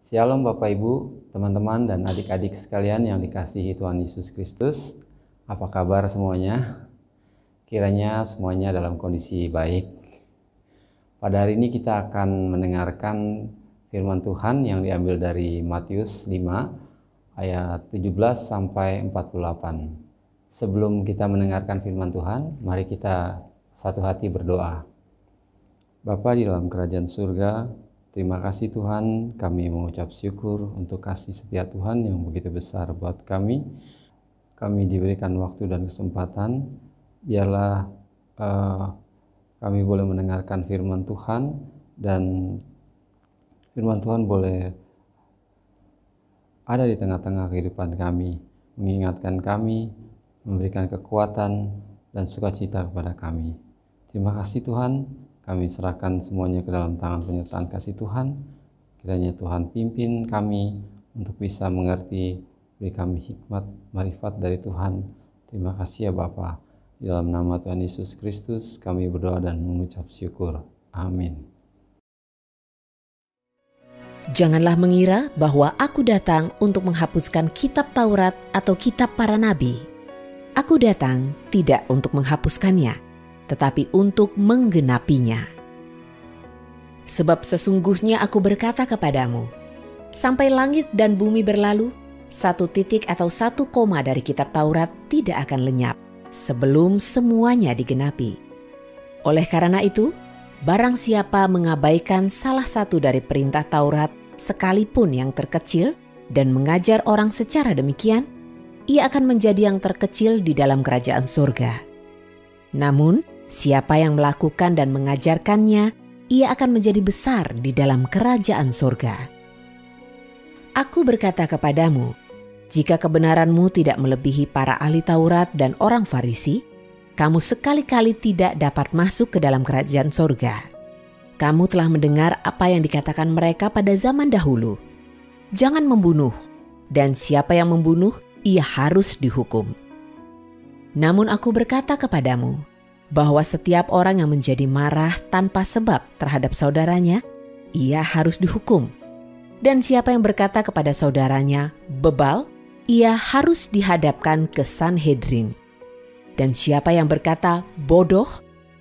Shalom Bapak Ibu, teman-teman dan adik-adik sekalian yang dikasihi Tuhan Yesus Kristus. Apa kabar semuanya? Kiranya semuanya dalam kondisi baik. Pada hari ini kita akan mendengarkan firman Tuhan yang diambil dari Matius 5 ayat 17 sampai 48. Sebelum kita mendengarkan firman Tuhan, mari kita satu hati berdoa. Bapa di dalam kerajaan surga, terima kasih Tuhan, kami mengucap syukur untuk kasih setia Tuhan yang begitu besar buat kami. Kami diberikan waktu dan kesempatan, biarlah kami boleh mendengarkan firman Tuhan, dan firman Tuhan boleh ada di tengah-tengah kehidupan kami, mengingatkan kami, memberikan kekuatan dan sukacita kepada kami. Terima kasih Tuhan, kami serahkan semuanya ke dalam tangan penyertaan kasih Tuhan. Kiranya Tuhan pimpin kami untuk bisa mengerti, beri kami hikmat, marifat dari Tuhan. Terima kasih ya Bapa. Di dalam nama Tuhan Yesus Kristus kami berdoa dan mengucap syukur. Amin. Janganlah mengira bahwa aku datang untuk menghapuskan kitab Taurat atau kitab para nabi. Aku datang tidak untuk menghapuskannya, tetapi untuk menggenapinya. Sebab sesungguhnya aku berkata kepadamu, sampai langit dan bumi berlalu, satu titik atau satu koma dari kitab Taurat tidak akan lenyap sebelum semuanya digenapi. Oleh karena itu, barang siapa mengabaikan salah satu dari perintah Taurat sekalipun yang terkecil dan mengajar orang secara demikian, ia akan menjadi yang terkecil di dalam kerajaan surga. Namun, siapa yang melakukan dan mengajarkannya, ia akan menjadi besar di dalam kerajaan surga. Aku berkata kepadamu, jika kebenaranmu tidak melebihi para ahli Taurat dan orang Farisi, kamu sekali-kali tidak dapat masuk ke dalam kerajaan surga. Kamu telah mendengar apa yang dikatakan mereka pada zaman dahulu. Jangan membunuh, dan siapa yang membunuh, ia harus dihukum. Namun aku berkata kepadamu, bahwa setiap orang yang menjadi marah tanpa sebab terhadap saudaranya, ia harus dihukum. Dan siapa yang berkata kepada saudaranya, bebal, ia harus dihadapkan ke Sanhedrin. Dan siapa yang berkata, bodoh,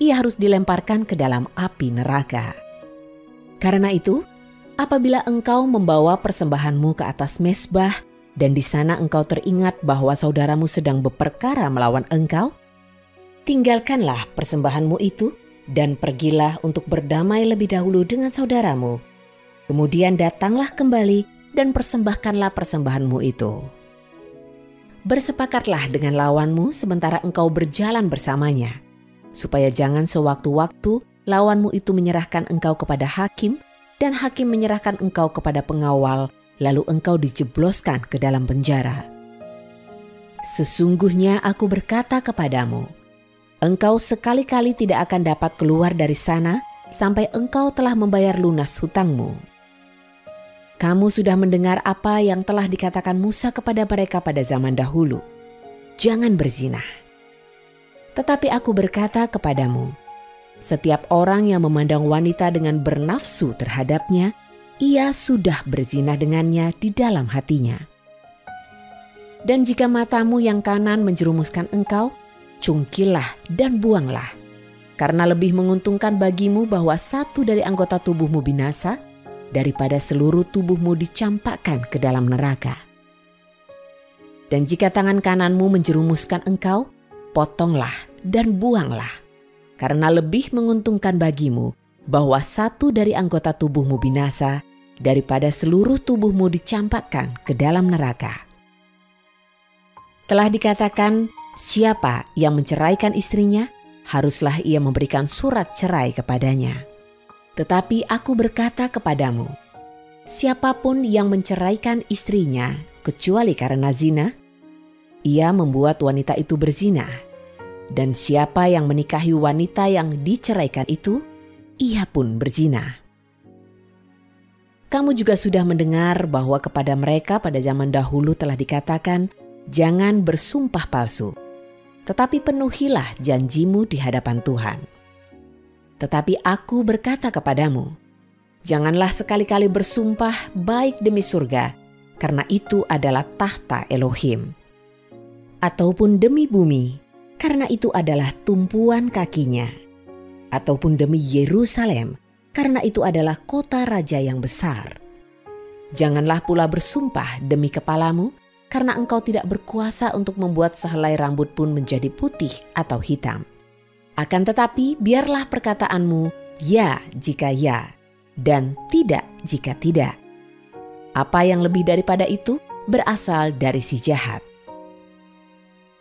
ia harus dilemparkan ke dalam api neraka. Karena itu, apabila engkau membawa persembahanmu ke atas mezbah, dan di sana engkau teringat bahwa saudaramu sedang berperkara melawan engkau, tinggalkanlah persembahanmu itu dan pergilah untuk berdamai lebih dahulu dengan saudaramu. Kemudian datanglah kembali dan persembahkanlah persembahanmu itu. Bersepakatlah dengan lawanmu sementara engkau berjalan bersamanya, supaya jangan sewaktu-waktu lawanmu itu menyerahkan engkau kepada hakim dan hakim menyerahkan engkau kepada pengawal, lalu engkau dijebloskan ke dalam penjara. Sesungguhnya aku berkata kepadamu, engkau sekali-kali tidak akan dapat keluar dari sana sampai engkau telah membayar lunas hutangmu. Kamu sudah mendengar apa yang telah dikatakan Musa kepada mereka pada zaman dahulu. Jangan berzina. Tetapi aku berkata kepadamu, setiap orang yang memandang wanita dengan bernafsu terhadapnya, ia sudah berzina dengannya di dalam hatinya. Dan jika matamu yang kanan menjerumuskan engkau, cungkilah dan buanglah, karena lebih menguntungkan bagimu bahwa satu dari anggota tubuhmu binasa, daripada seluruh tubuhmu dicampakkan ke dalam neraka. Dan jika tangan kananmu menjerumuskan engkau, potonglah dan buanglah, karena lebih menguntungkan bagimu bahwa satu dari anggota tubuhmu binasa, daripada seluruh tubuhmu dicampakkan ke dalam neraka. Telah dikatakan, siapa yang menceraikan istrinya, haruslah ia memberikan surat cerai kepadanya. Tetapi aku berkata kepadamu, siapapun yang menceraikan istrinya kecuali karena zina, ia membuat wanita itu berzina. Dan siapa yang menikahi wanita yang diceraikan itu, ia pun berzina. Kamu juga sudah mendengar bahwa kepada mereka pada zaman dahulu telah dikatakan, jangan bersumpah palsu, tetapi penuhilah janjimu di hadapan Tuhan. Tetapi aku berkata kepadamu, Janganlah sekali-kali bersumpah baik demi surga, karena itu adalah tahta Elohim. Ataupun demi bumi, karena itu adalah tumpuan kakinya. Ataupun demi Yerusalem, karena itu adalah kota raja yang besar. Janganlah pula bersumpah demi kepalamu, karena engkau tidak berkuasa untuk membuat sehelai rambut pun menjadi putih atau hitam. Akan tetapi biarlah perkataanmu ya jika ya, dan tidak jika tidak. Apa yang lebih daripada itu berasal dari si jahat.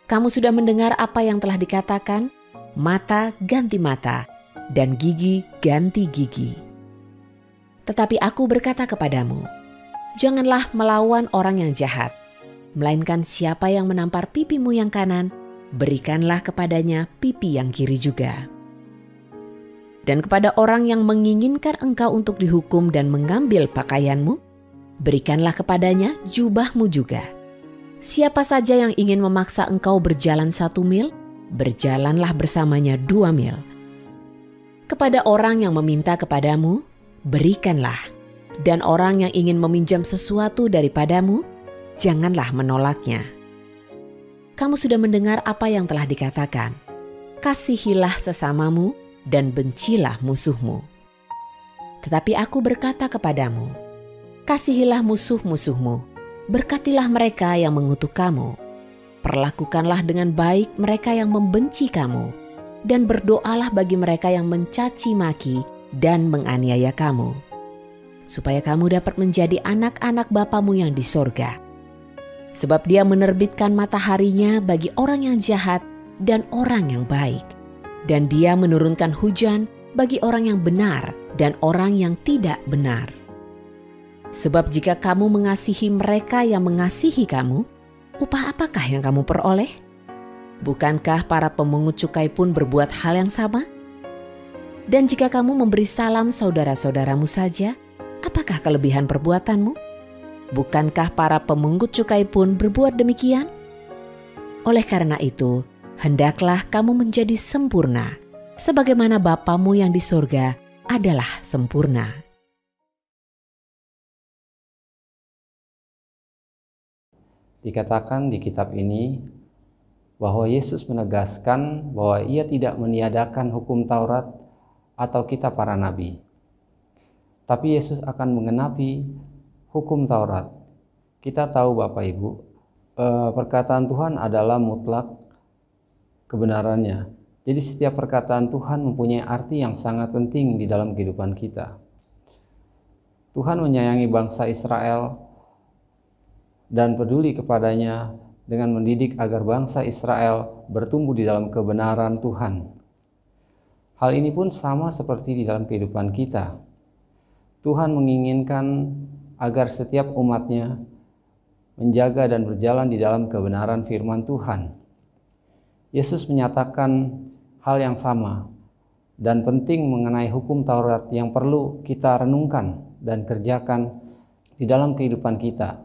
Kamu sudah mendengar apa yang telah dikatakan, mata ganti mata, dan gigi ganti gigi. Tetapi aku berkata kepadamu, janganlah melawan orang yang jahat, melainkan siapa yang menampar pipimu yang kanan, berikanlah kepadanya pipi yang kiri juga. Dan kepada orang yang menginginkan engkau untuk dihukum dan mengambil pakaianmu, berikanlah kepadanya jubahmu juga. Siapa saja yang ingin memaksa engkau berjalan 1 mil, berjalanlah bersamanya 2 mil. Kepada orang yang meminta kepadamu, berikanlah. Dan orang yang ingin meminjam sesuatu daripadamu, janganlah menolaknya. Kamu sudah mendengar apa yang telah dikatakan, kasihilah sesamamu dan bencilah musuhmu. Tetapi aku berkata kepadamu, kasihilah musuh-musuhmu, berkatilah mereka yang mengutuk kamu, perlakukanlah dengan baik mereka yang membenci kamu, dan berdoalah bagi mereka yang mencaci maki dan menganiaya kamu, supaya kamu dapat menjadi anak-anak Bapamu yang di sorga. Sebab Dia menerbitkan mataharinya bagi orang yang jahat dan orang yang baik, dan Dia menurunkan hujan bagi orang yang benar dan orang yang tidak benar. Sebab jika kamu mengasihi mereka yang mengasihi kamu, upah apakah yang kamu peroleh? Bukankah para pemungut cukai pun berbuat hal yang sama? Dan jika kamu memberi salam saudara-saudaramu saja, apakah kelebihan perbuatanmu? Bukankah para pemungut cukai pun berbuat demikian? Oleh karena itu, hendaklah kamu menjadi sempurna, sebagaimana Bapamu yang di sorga adalah sempurna. Dikatakan di kitab ini bahwa Yesus menegaskan bahwa Ia tidak meniadakan hukum Taurat atau kitab para nabi. Tapi Yesus akan menggenapi hukum Taurat. Kita tahu Bapak Ibu, perkataan Tuhan adalah mutlak kebenarannya. Jadi setiap perkataan Tuhan mempunyai arti yang sangat penting di dalam kehidupan kita. Tuhan menyayangi bangsa Israel dan peduli kepadanya dengan mendidik agar bangsa Israel bertumbuh di dalam kebenaran Tuhan. Hal ini pun sama seperti di dalam kehidupan kita. Tuhan menginginkan agar setiap umatnya menjaga dan berjalan di dalam kebenaran firman Tuhan. Yesus menyatakan hal yang sama dan penting mengenai hukum Taurat yang perlu kita renungkan dan kerjakan di dalam kehidupan kita,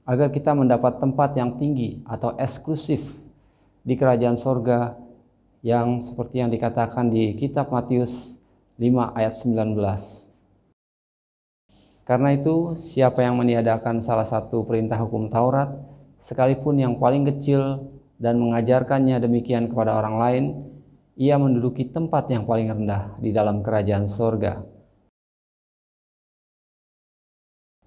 agar kita mendapat tempat yang tinggi atau eksklusif di kerajaan sorga yang seperti yang dikatakan di kitab Matius 5 ayat 19. Karena itu, siapa yang meniadakan salah satu perintah hukum Taurat, sekalipun yang paling kecil, dan mengajarkannya demikian kepada orang lain, ia menduduki tempat yang paling rendah di dalam kerajaan sorga.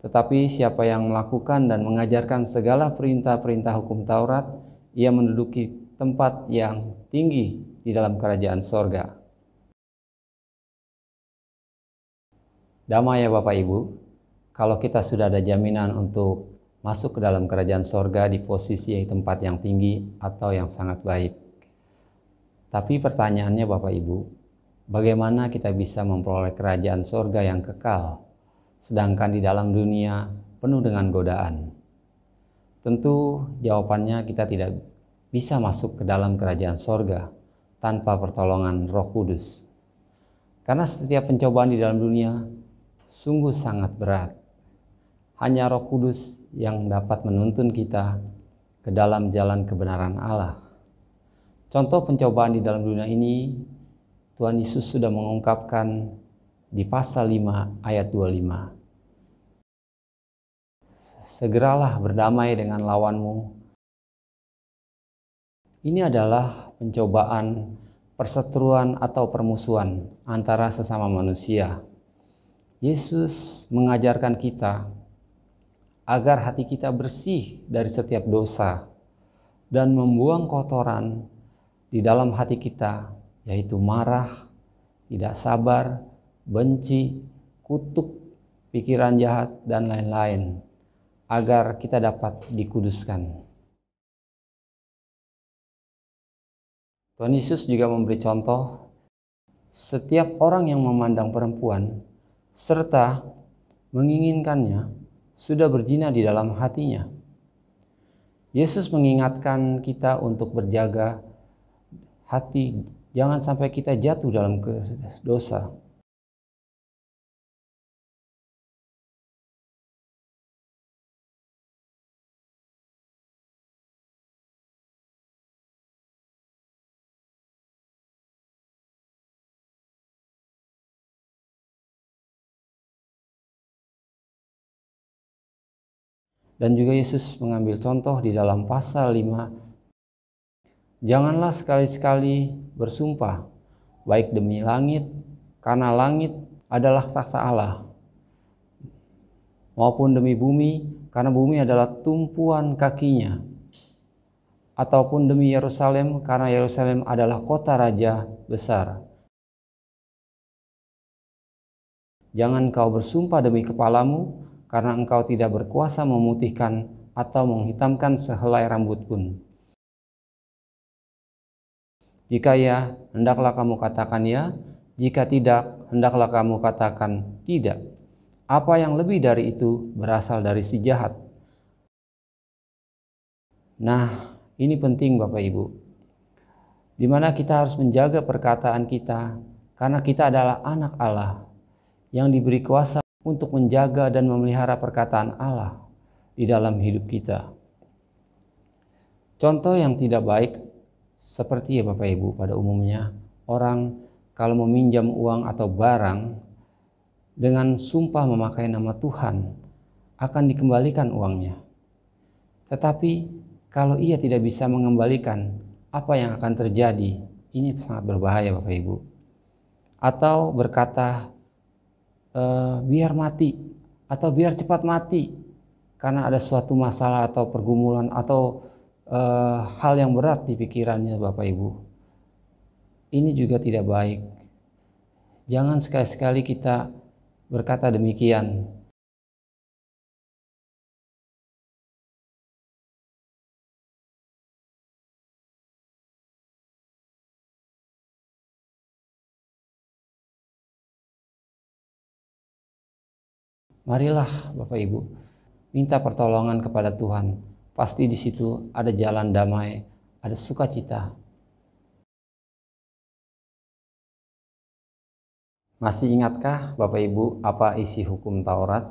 Tetapi siapa yang melakukan dan mengajarkan segala perintah-perintah hukum Taurat, ia menduduki tempat yang tinggi di dalam kerajaan sorga. Damai ya Bapak Ibu, kalau kita sudah ada jaminan untuk masuk ke dalam kerajaan sorga di posisi tempat yang tinggi atau yang sangat baik. Tapi pertanyaannya Bapak Ibu, bagaimana kita bisa memperoleh kerajaan sorga yang kekal, sedangkan di dalam dunia penuh dengan godaan? Tentu jawabannya kita tidak bisa masuk ke dalam kerajaan sorga tanpa pertolongan Roh Kudus. Karena setiap pencobaan di dalam dunia sungguh sangat berat. Hanya Roh Kudus yang dapat menuntun kita ke dalam jalan kebenaran Allah. Contoh pencobaan di dalam dunia ini, Tuhan Yesus sudah mengungkapkan di pasal 5 ayat 25. Segeralah berdamai dengan lawanmu. Ini adalah pencobaan perseteruan atau permusuhan antara sesama manusia. Yesus mengajarkan kita agar hati kita bersih dari setiap dosa dan membuang kotoran di dalam hati kita, yaitu marah, tidak sabar, benci, kutuk, pikiran jahat, dan lain-lain, agar kita dapat dikuduskan. Tuhan Yesus juga memberi contoh, setiap orang yang memandang perempuan serta menginginkannya sudah berzina di dalam hatinya. Yesus mengingatkan kita untuk berjaga hati, jangan sampai kita jatuh dalam dosa. Dan juga Yesus mengambil contoh di dalam pasal 5. Janganlah sekali-sekali bersumpah, baik demi langit, karena langit adalah takhta Allah, maupun demi bumi, karena bumi adalah tumpuan kakinya, ataupun demi Yerusalem, karena Yerusalem adalah kota raja besar. Jangan kau bersumpah demi kepalamu, karena engkau tidak berkuasa memutihkan atau menghitamkan sehelai rambut pun. Jika ya, hendaklah kamu katakan ya, jika tidak, hendaklah kamu katakan tidak. Apa yang lebih dari itu berasal dari si jahat. Nah, ini penting Bapak Ibu, di mana kita harus menjaga perkataan kita, karena kita adalah anak Allah yang diberi kuasa untuk menjaga dan memelihara perkataan Allah di dalam hidup kita. Contoh yang tidak baik seperti ya Bapak Ibu, pada umumnya orang kalau meminjam uang atau barang dengan sumpah memakai nama Tuhan akan dikembalikan uangnya. Tetapi kalau ia tidak bisa mengembalikan, apa yang akan terjadi? Ini sangat berbahaya Bapak Ibu. Atau berkata biar mati atau biar cepat mati karena ada suatu masalah atau pergumulan atau hal yang berat di pikirannya Bapak Ibu. Ini juga tidak baik. Jangan sekali-sekali kita berkata demikian. Marilah Bapak Ibu minta pertolongan kepada Tuhan. Pasti di situ ada jalan damai, ada sukacita. Masih ingatkah Bapak Ibu apa isi hukum Taurat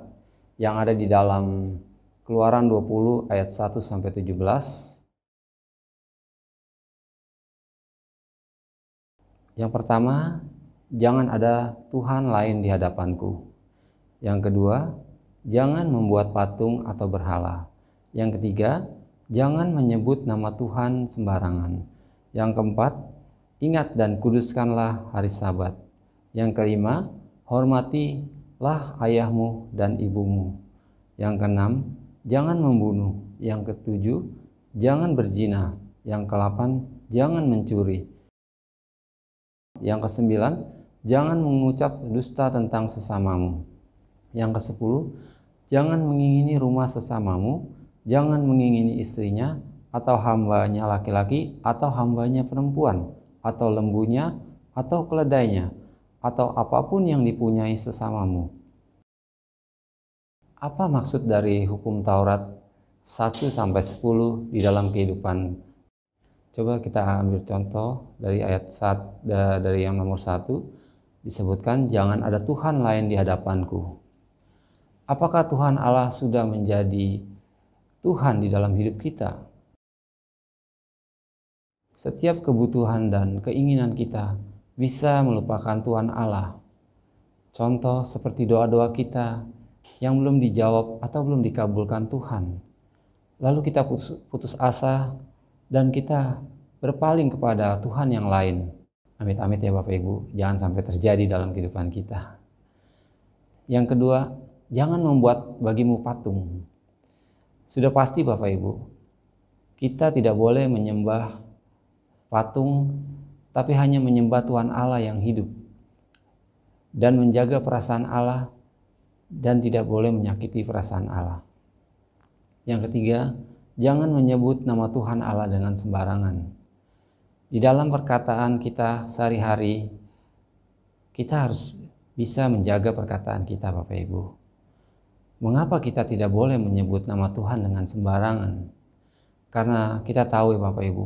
yang ada di dalam Keluaran 20 ayat 1 sampai 17? Yang pertama, jangan ada Tuhan lain di hadapanku. Yang kedua, jangan membuat patung atau berhala. Yang ketiga, jangan menyebut nama Tuhan sembarangan. Yang keempat, ingat dan kuduskanlah hari Sabat. Yang kelima, hormatilah ayahmu dan ibumu. Yang keenam, jangan membunuh. Yang ketujuh, jangan berzina. Yang kedelapan, jangan mencuri. Yang kesembilan, jangan mengucap dusta tentang sesamamu. Yang kesepuluh, jangan mengingini rumah sesamamu, jangan mengingini istrinya, atau hambanya laki-laki, atau hambanya perempuan, atau lembunya, atau keledainya, atau apapun yang dipunyai sesamamu. Apa maksud dari hukum Taurat 1 sampai 10 di dalam kehidupan? Coba kita ambil contoh dari ayat 1, dari yang nomor 1, disebutkan jangan ada Tuhan lain di hadapanku. Apakah Tuhan Allah sudah menjadi Tuhan di dalam hidup kita? Setiap kebutuhan dan keinginan kita bisa melupakan Tuhan Allah. Contoh seperti doa-doa kita yang belum dijawab atau belum dikabulkan Tuhan. Lalu kita putus asa dan kita berpaling kepada Tuhan yang lain. Amit-amit ya Bapak Ibu, jangan sampai terjadi dalam kehidupan kita. Yang kedua, jangan membuat bagimu patung. Sudah pasti Bapak Ibu, kita tidak boleh menyembah patung, tapi hanya menyembah Tuhan Allah yang hidup dan menjaga perasaan Allah dan tidak boleh menyakiti perasaan Allah. Yang ketiga, jangan menyebut nama Tuhan Allah dengan sembarangan. Di dalam perkataan kita sehari-hari, kita harus bisa menjaga perkataan kita Bapak Ibu. Mengapa kita tidak boleh menyebut nama Tuhan dengan sembarangan? Karena kita tahu ya Bapak Ibu,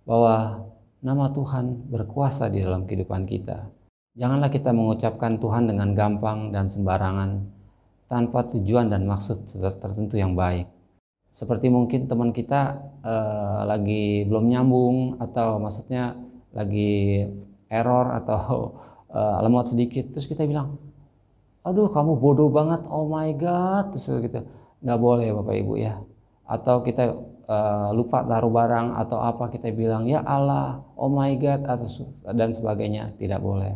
bahwa nama Tuhan berkuasa di dalam kehidupan kita. Janganlah kita mengucapkan Tuhan dengan gampang dan sembarangan tanpa tujuan dan maksud tertentu yang baik. Seperti mungkin teman kita lagi belum nyambung atau maksudnya lagi error atau lemot sedikit, terus kita bilang, aduh kamu bodoh banget, oh my god, terus gitu. Nggak boleh Bapak Ibu ya. Atau kita lupa taruh barang atau apa, kita bilang ya Allah, oh my god, atau dan sebagainya. Tidak boleh.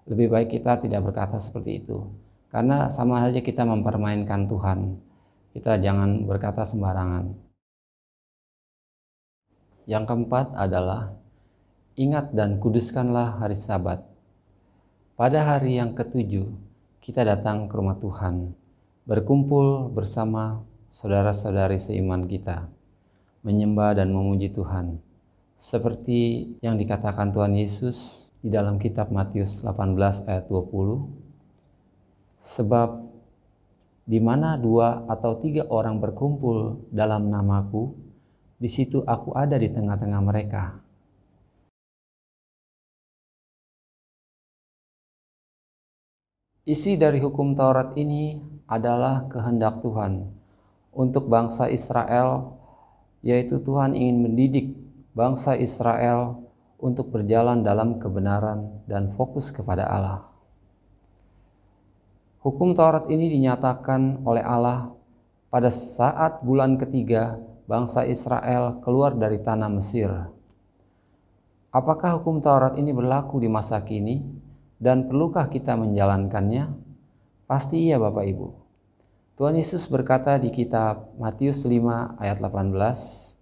Lebih baik kita tidak berkata seperti itu, karena sama saja kita mempermainkan Tuhan. Kita jangan berkata sembarangan. Yang keempat adalah ingat dan kuduskanlah hari Sabat. Pada hari yang ketujuh kita datang ke rumah Tuhan, berkumpul bersama saudara-saudari seiman kita, menyembah dan memuji Tuhan, seperti yang dikatakan Tuhan Yesus di dalam kitab Matius 18 ayat 20. Sebab di mana 2 atau 3 orang berkumpul dalam namaku, di situ aku ada di tengah-tengah mereka. Isi dari hukum Taurat ini adalah kehendak Tuhan untuk bangsa Israel, yaitu Tuhan ingin mendidik bangsa Israel untuk berjalan dalam kebenaran dan fokus kepada Allah. Hukum Taurat ini dinyatakan oleh Allah pada saat bulan ketiga bangsa Israel keluar dari tanah Mesir. Apakah hukum Taurat ini berlaku di masa kini dan perlukah kita menjalankannya? Pasti iya Bapak Ibu. Tuhan Yesus berkata di kitab Matius 5 ayat 18,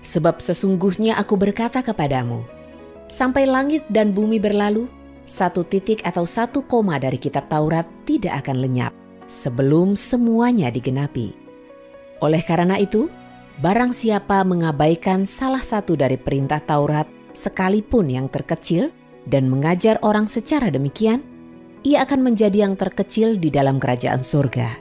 Sebab sesungguhnya aku berkata kepadamu, sampai langit dan bumi berlalu, 1 titik atau 1 koma dari kitab Taurat tidak akan lenyap sebelum semuanya digenapi. Oleh karena itu, barang siapa mengabaikan salah satu dari perintah Taurat sekalipun yang terkecil dan mengajar orang secara demikian, ia akan menjadi yang terkecil di dalam kerajaan surga.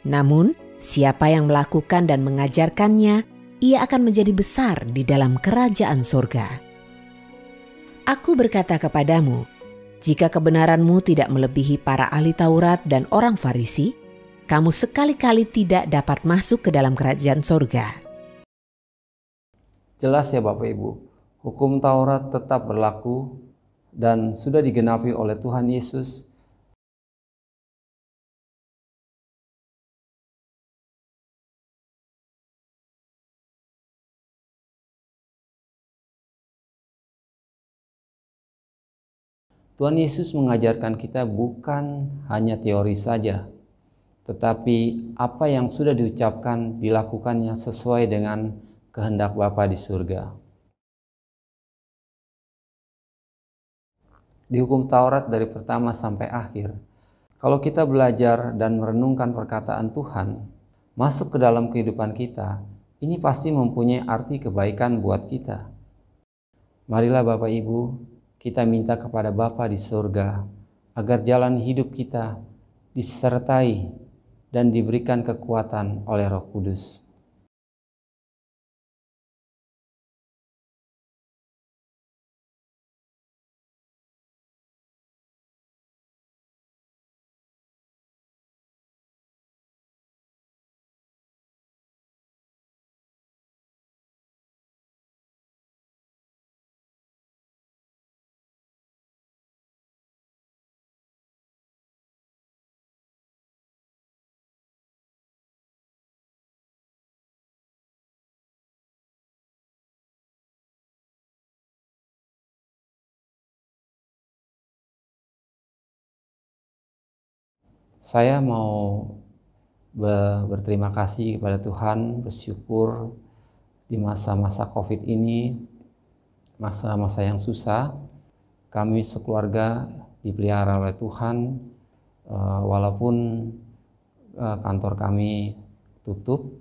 Namun, siapa yang melakukan dan mengajarkannya, ia akan menjadi besar di dalam kerajaan surga. Aku berkata kepadamu, jika kebenaranmu tidak melebihi para ahli Taurat dan orang Farisi, kamu sekali-kali tidak dapat masuk ke dalam kerajaan surga. Jelas ya Bapak Ibu, hukum Taurat tetap berlaku dan sudah digenapi oleh Tuhan Yesus. Tuhan Yesus mengajarkan kita bukan hanya teori saja, tetapi apa yang sudah diucapkan dilakukannya sesuai dengan kehendak Bapa di surga. Di hukum Taurat dari pertama sampai akhir, kalau kita belajar dan merenungkan perkataan Tuhan masuk ke dalam kehidupan kita, ini pasti mempunyai arti kebaikan buat kita. Marilah Bapak Ibu, kita minta kepada Bapa di surga agar jalan hidup kita disertai dan diberikan kekuatan oleh Roh Kudus. Saya mau berterima kasih kepada Tuhan, bersyukur di masa-masa COVID ini, masa-masa yang susah, kami sekeluarga dipelihara oleh Tuhan, walaupun kantor kami tutup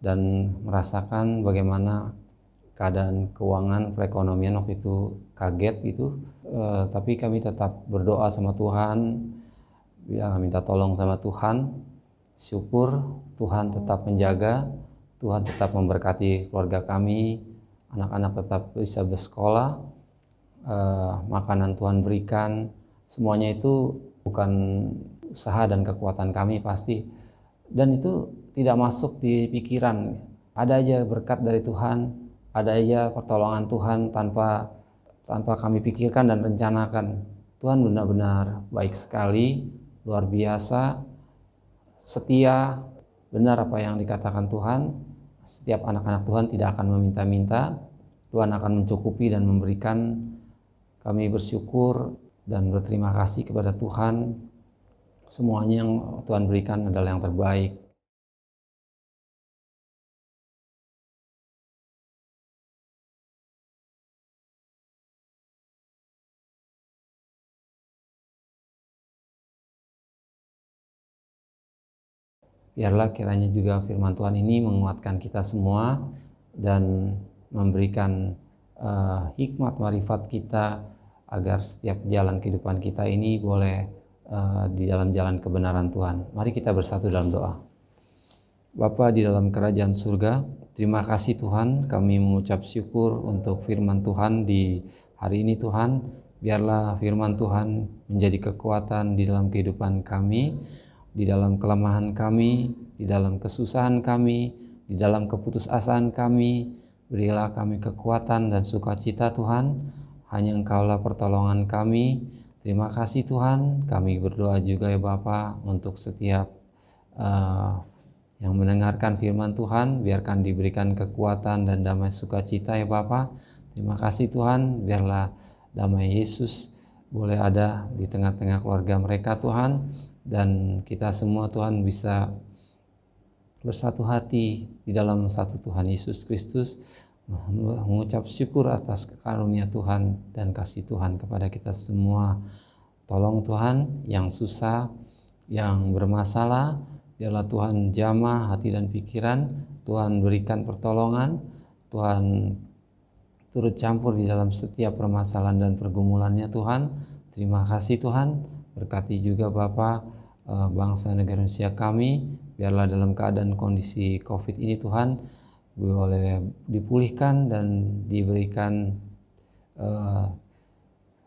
dan merasakan bagaimana keadaan keuangan perekonomian waktu itu kaget gitu, tapi kami tetap berdoa sama Tuhan, minta tolong sama Tuhan. Syukur Tuhan tetap menjaga, Tuhan tetap memberkati keluarga kami, anak-anak tetap bisa bersekolah, makanan Tuhan berikan, semuanya itu bukan usaha dan kekuatan kami pasti, dan itu tidak masuk di pikiran. Ada aja berkat dari Tuhan, ada aja pertolongan Tuhan tanpa kami pikirkan dan rencanakan. Tuhan benar-benar baik sekali, luar biasa, setia, benar apa yang dikatakan Tuhan. Setiap anak-anak Tuhan tidak akan meminta-minta, Tuhan akan mencukupi dan memberikan. Kami bersyukur dan berterima kasih kepada Tuhan. Semuanya yang Tuhan berikan adalah yang terbaik. Biarlah kiranya juga firman Tuhan ini menguatkan kita semua dan memberikan hikmat marifat kita agar setiap jalan kehidupan kita ini boleh di dalam jalan kebenaran Tuhan. Mari kita bersatu dalam doa. Bapa di dalam kerajaan surga, terima kasih Tuhan, kami mengucap syukur untuk firman Tuhan di hari ini Tuhan. Biarlah firman Tuhan menjadi kekuatan di dalam kehidupan kami, di dalam kelemahan kami, di dalam kesusahan kami, di dalam keputusasaan kami. Berilah kami kekuatan dan sukacita Tuhan, hanya Engkaulah pertolongan kami. Terima kasih Tuhan, kami berdoa juga ya Bapa untuk setiap yang mendengarkan firman Tuhan, biarkan diberikan kekuatan dan damai sukacita ya Bapa. Terima kasih Tuhan, biarlah damai Yesus boleh ada di tengah-tengah keluarga mereka Tuhan, dan kita semua Tuhan bisa bersatu hati di dalam satu Tuhan Yesus Kristus, mengucap syukur atas karunia Tuhan dan kasih Tuhan kepada kita semua. Tolong Tuhan yang susah, yang bermasalah, biarlah Tuhan jamah hati dan pikiran, Tuhan berikan pertolongan, Tuhan turut campur di dalam setiap permasalahan dan pergumulannya Tuhan. Terima kasih Tuhan, berkati juga Bapa bangsa negara Indonesia kami, biarlah dalam keadaan kondisi COVID ini Tuhan boleh dipulihkan dan diberikan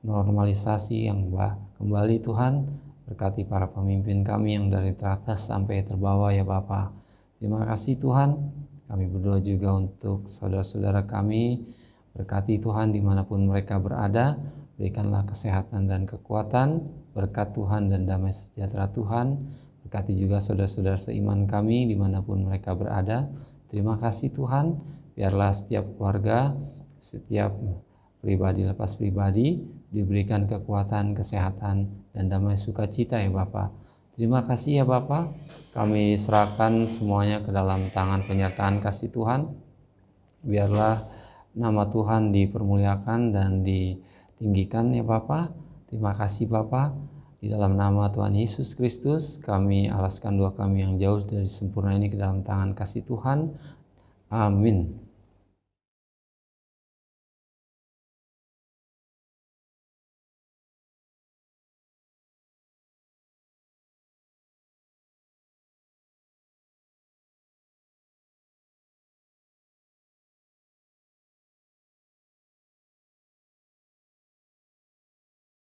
normalisasi yang kembali Tuhan. Berkati para pemimpin kami yang dari teratas sampai terbawah ya Bapa. Terima kasih Tuhan. Kami berdoa juga untuk saudara-saudara kami. Berkati Tuhan dimanapun mereka berada. Berikanlah kesehatan dan kekuatan. Berkat Tuhan dan damai sejahtera Tuhan. Berkati juga saudara-saudara seiman kami dimanapun mereka berada. Terima kasih Tuhan. Biarlah setiap keluarga, setiap pribadi lepas pribadi diberikan kekuatan, kesehatan, dan damai sukacita ya Bapa. Terima kasih ya Bapa. Kami serahkan semuanya ke dalam tangan penyertaan kasih Tuhan. Biarlah nama Tuhan dipermuliakan dan ditinggikan ya Bapa. Terima kasih Bapa. Di dalam nama Tuhan Yesus Kristus, kami alaskan doa kami yang jauh dari sempurna ini ke dalam tangan kasih Tuhan. Amin.